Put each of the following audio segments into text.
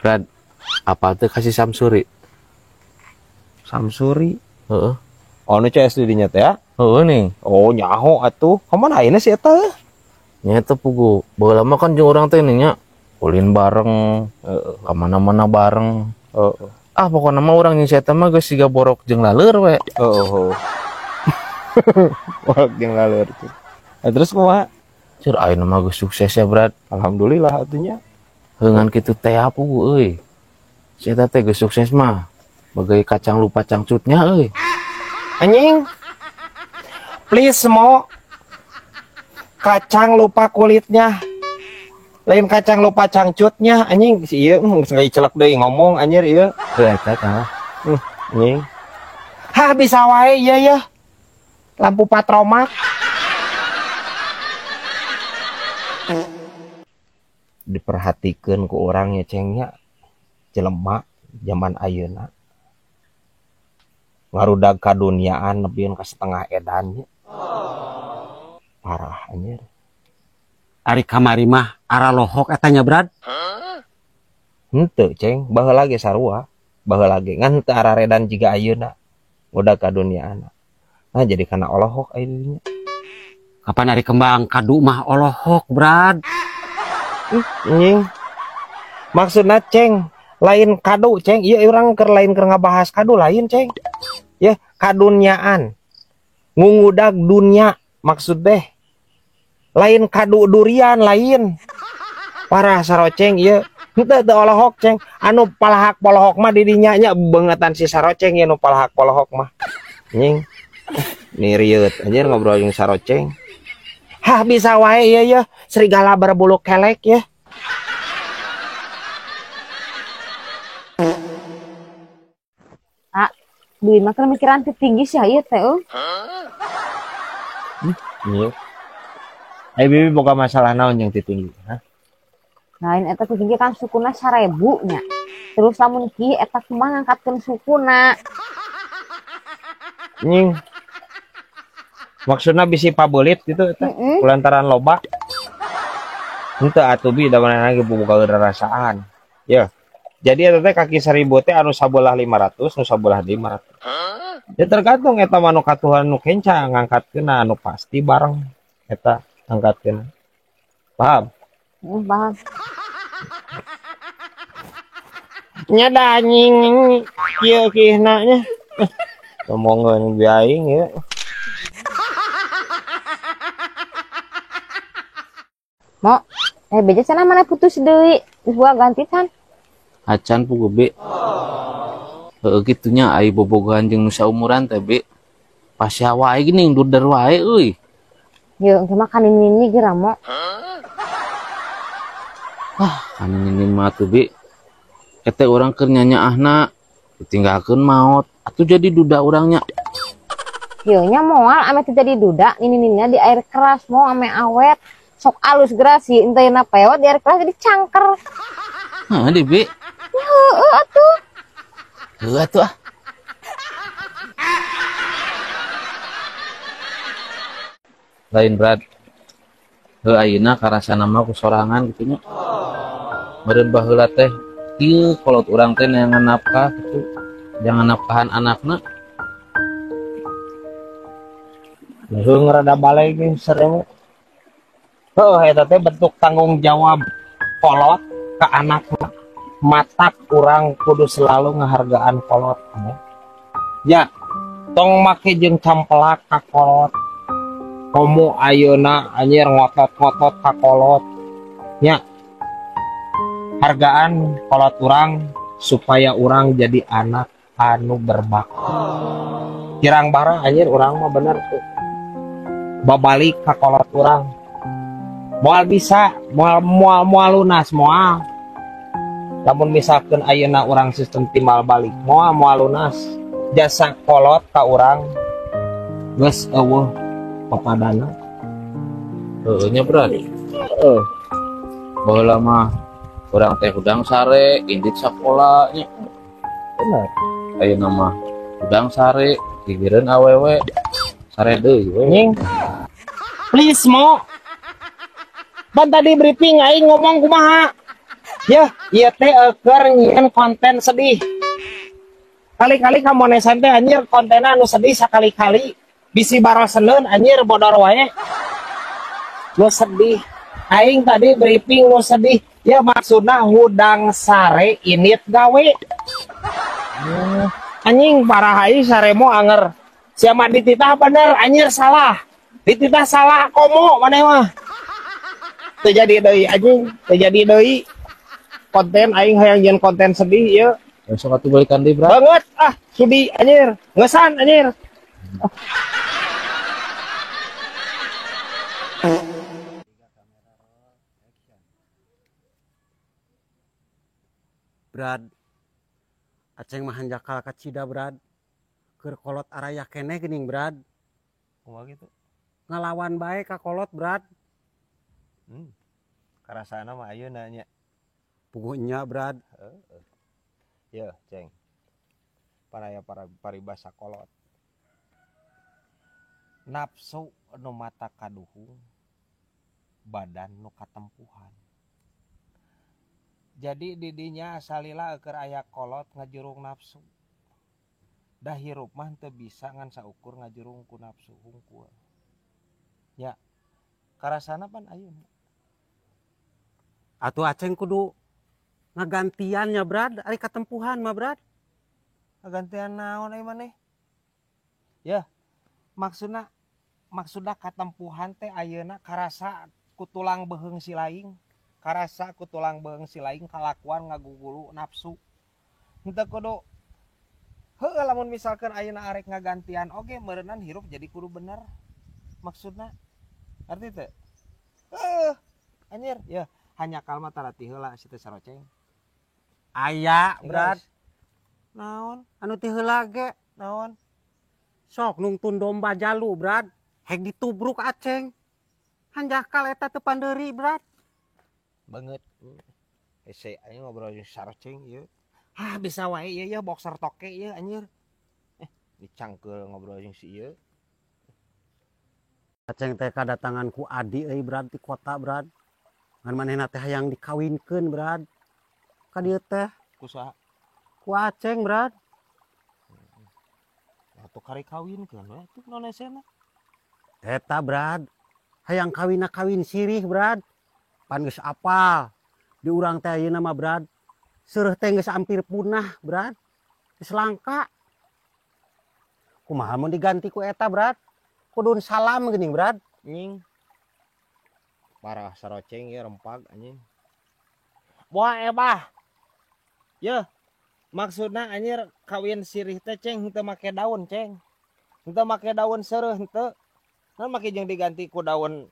Brad, apa tuh kasih samsuri? Samsuri. Heeh. Oh, nu CS didinya teh ya? Heeh nih. Oh, nyaho atuh. Kamana ayeuna sih eta? Nya teh pugu. Baheula mah kan jeung urang teh nya ulin bareng, ka mana-mana bareng. Heeh. Ah pokoknya mah urang nyisa teh mah geus siga borok jeung laleur we. Oh. Borok jeung laleur tuh. Terus kumaha? Cur ayeuna mah geus sukses ya, Brad. Alhamdulillah atunya. Heungan kitu teh pugu euy. Si eta teh geus sukses mah bagai kacang lupa cangcutnya euy. Anjing. Please mau kacang lupa kulitnya. Lain kacang lupa cangcutnya anjing si ieu geus celek deui ngomong anjir ieu. Teu eta tah. Anjing. Hah bisa wae ieu ya. Lampu patromak. Diperhatikan ku orangnya cengnya jelema zaman ayeuna ngarudag kaduniaan lebih ka setengah edannya. Parah anjir. Ari kamari mah ara lohok etanya, Brad. Henteu ceng, baheula ge sarua, baheula ge ngan teu ara redan jiga ayeuna udah kaduniaan. Nah jadi kana olohok ayeuna. Kapan ari kembang kadu mah olohok, Brad. Anjing. Maksudna ceng, lain kado ceng, iya orang lain keur ngabahas kado lain ceng. Ya, kaduniaan. Ngungudag dunia maksud deh. Lain kado durian lain. Parah saroceng ieu. Henteu teu olohok ceng. Anu palahak polohok mah di dinya nya beungetan si saroceng ya nu palahak polohok mah. Anjing. Niriut anjir ngobrol jeung saroceng. Hah bisa wae ieu ya serigala berbulu kelek ya. Ah, duit mah mikiran tinggi sih ieu teh. Iya. Bibi boga masalah naon yang tinggi, ha? Lain eta tinggi kan sukuna 1000 nya. Terus lamun kieu eta kumaha ngangkatkeun sukuna. Nying. Maksudna bisi pabelit gitu eta kulantaran loba. Henteu atuh bi da mana lagi boga rasaan. Ya. Jadi eta teh kaki 1000 teh anu sabelah 500, nu sabelah 500. Ya tergantung eta mah nu katuhan nu kenca ngangkatkeun anu pasti bareng eta angkatkeun. Paham? Paham. Nya da anjing kieu kihna nya. Ngomongkeun biaing ya. Mo, beja sana mana putus deui. Geus gua ganti kan. Acan pugu be. Heueuh kitunya ai bobogohan jeung nu saumuran teh be. Pasya wae geuning duder wae euy. Yeuh engke mah kanin ini geura mo. Kanin mah tuh be. Eta urang keur nyanyaahna ditinggalkeun maot atuh jadi duda urangnya. Yeuh nya moal ame teu jadi duda nininina di air keras mo ame awet. Sok alus geura si inteuna pewet di air keras jadi cangker. Hah di be. Heueuh atuh. Heueuh atuh ah. Lain Brad. Heueuh ayeuna karasana mah ku sorangan kitu nya. Meureun baheula teh ieu kolot urang teh neangan nafkah kitu. Jangan nafkahan anakna. Heueuh ngarada balai ge sareng. Eta teh bentuk tanggung jawab kolot ke anakna. Matak urang kudu selalu ngehargaan kolot ya. Tong make jeung campelak ka kolot. Komo ayeuna anjir ngotot-ngotot ka kolot. Nya. Hargaan kolot urang supaya urang jadi anak anu berbakti. Kirang bara anjir urang mah bener tuh. Babalik ka kolot urang. Moal bisa, moal lunas moal. Lamun misalkan ayeuna urang sistem timbal balik, moal lunas. Jasa kolot ka urang geus eueuh papadana. Heueuh nya Brad. Baheula mah urang teh hudang sare, indit sakola nya. Bener. Ayeuna mah hudang sare, gigireun awewe. Sare deui we. Nying. Please mo. Pan tadi briefing aing ngomong kumaha? Ya, iya teh keur nyieun konten sedih. Kali-kali kamu nesan teh anjir kontenna anu sedih sakali-kali. Bisi baroseun anjir bodor wae. Nu sedih. Aing tadi briefing nu sedih. Ya maksudna hudang sare init gawe. Anjing parah aing saremo anger. Siapa dititah bener anjir salah. Dititah salah komo maneh mah. Terjadi deui anjing, terjadi deui. Konten aing hayang nyeun konten sedih ya. Besok atuh balikan deui, Bro. Banget sudi anjir, ngesan anjir. Brad, aceng mah hanjakal ka Cida, Brad. Keur kolot araya keneh geuning, Brad. Kumaha gitu? Ngalawan bae ka kolot, Brad. Karasana mah ayeuna nya. Puguhnya, Brad. Ya, Ceng. Para paribasa kolot. Nafsu nu mata kaduhung, badan nu katempuhan. Jadi didinya asalila keur aya kolot ngajurung nafsu. Dah hirup mah teu bisa ngan saukur ngajurung ku nafsu hungkul. Ya, karasana pan ayeuna. Atuh aceng kudu ngagantiannya, Brad. Ari katempuhan mah, Brad. Gantian naon ai maneh? Ya, maksudna katempuhan teh ayeuna karasa ku tulang beheung si laing. Karasa ku tulang beheung si laing kalakuan ngagugulu nafsu. Henteu kudu heueuh lamun misalkan ayeuna arek ngagantian oge meureunnan hirup jadi kudu bener. Maksudna arti teu? Anjir, ya hanya kalma tarati heula si teh saroceng. Aya, Brad. Naon? Anu teh heula ge Naon? sok nungtun domba jalu, Brad. Hek ditubruk aceng. Hanjakal eta teu pandeuri, Brad. Banget. Hese aing ngobrol jeung saroceng ieu. Bisa wae ieu ya boxer toke ieu anjir. Dicangkeul ngobrol jeung si ieu. Aceng teh kadatangan ku Adi euy, Brad, di kota, Brad. Ngan manehna teh hayang dikawinkeun, Brad. Ka dieu teh Kusaha? ku aceng, Brad. Atuh kari kawinkeun we tuh nonesena. Eta, Brad. Hayang kawin sirih, Brad. Pan geus apal. Di urang teh ayeuna mah, Brad. Seureut teh geus hampir punah, Brad. Geus langka. Kumaha mun diganti ku eta, Brad? Kudun salam geuning, Brad. Nying. Parah saroceng ieu rempag anjing. Moal ebah. Yeuh. Maksudna anjir kawin sirih teh ceng henteu make daun, ceng. Henteu make daun seureus henteu. Naon make jeung diganti ku daun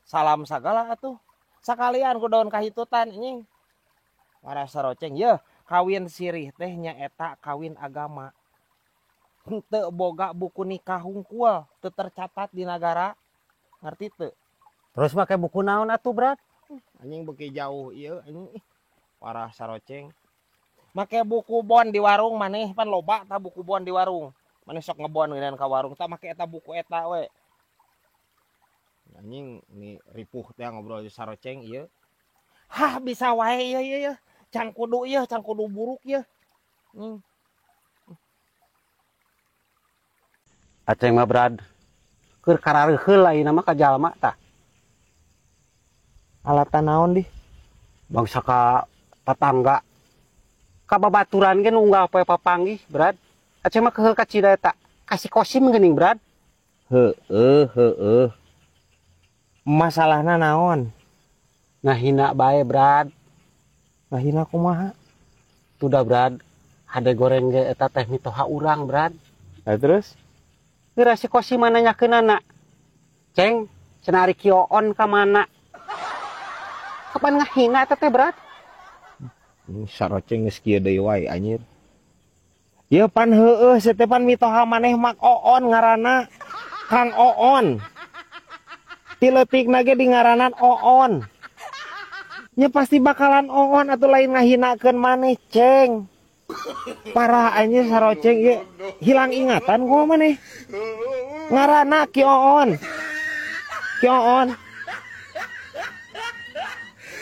salam sagala atuh. Sakalian ku daun kahitutan anjing. Parah saroceng. Yeuh, kawin sirih teh nyaeta kawin agama. Henteu boga buku nikah hungkul, teu tercatat di nagara. Ngarti teu? Terus make buku naon atuh, Brad? Anjing beuki jauh ieu anjing. Parah saroceng. Make buku bon di warung maneh pan loba tah buku bon di warung. Maneh sok ngebon ngeunaan ka warung tah make eta buku eta we. Anjing ni ripuh teh ngobrol di saroceng ieu. Bisa wae ieu. Can kudu buruk ieu. Aceng mah, Brad. Keur karareuheul ayeuna mah ka jalma tah. Alatan naon di? Bangsa ka tetangga. Ka babaturan ge nunggal poe papanggih, Brad. Aceng mah keuheul ka Cida eta. Kasih kosim geuning, Brad. Heueuh. Masalahna naon? Ngahina bae, Brad. Ngahina kumaha? Tudah, Brad. Hade goreng ge eta teh mitoha urang, Brad. Nah, terus? Geura si kosim nanyakeunana. Ceng, cenah ari kioon ka mana? Kapan ngahina eta teh, Brad? Saroceng geus kieu deui wae anjir. Ieu pan heueuh setepan mitoha maneh mak Oon ngaranna. Kang Oon. Ti leutikna ge di ngaranan Oon. Nya pasti bakalan Oon atuh lain ngahinakeun maneh, Ceng. Parah anjir saroceng ieu. Hilang ingatan gua maneh. Ngaranna Ki Oon. Ki Oon.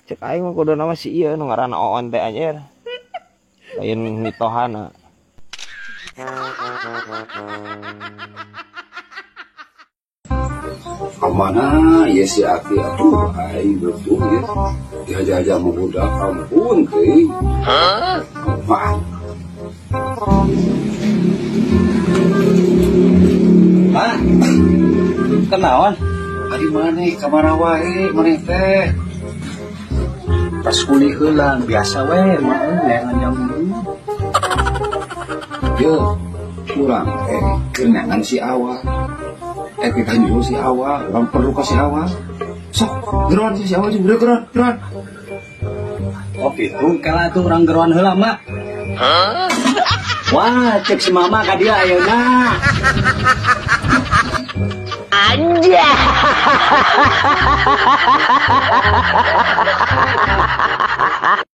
Cek aing mah kudu nama si ieu nu ngaranna Oon teh anjir. Lain mitohana. Kemana ya si Aki atuh aing betul ya. Dihaja-haja mau budak ampun teh. Maaf. Pak, kenaon? Ari maneh kamana wae maneh teh? Pas kuliah heula biasa we mah neangan jam dulu. Ye, kurang keur neangan si Awa. Kita nyuruh si Awa, orang perlu kasih Awa. Sok, geron si Awa juga geron. Oh gitu, kalau tuh orang geron heula mak. Wah, cek si mama ka dia ayeuna. Aja.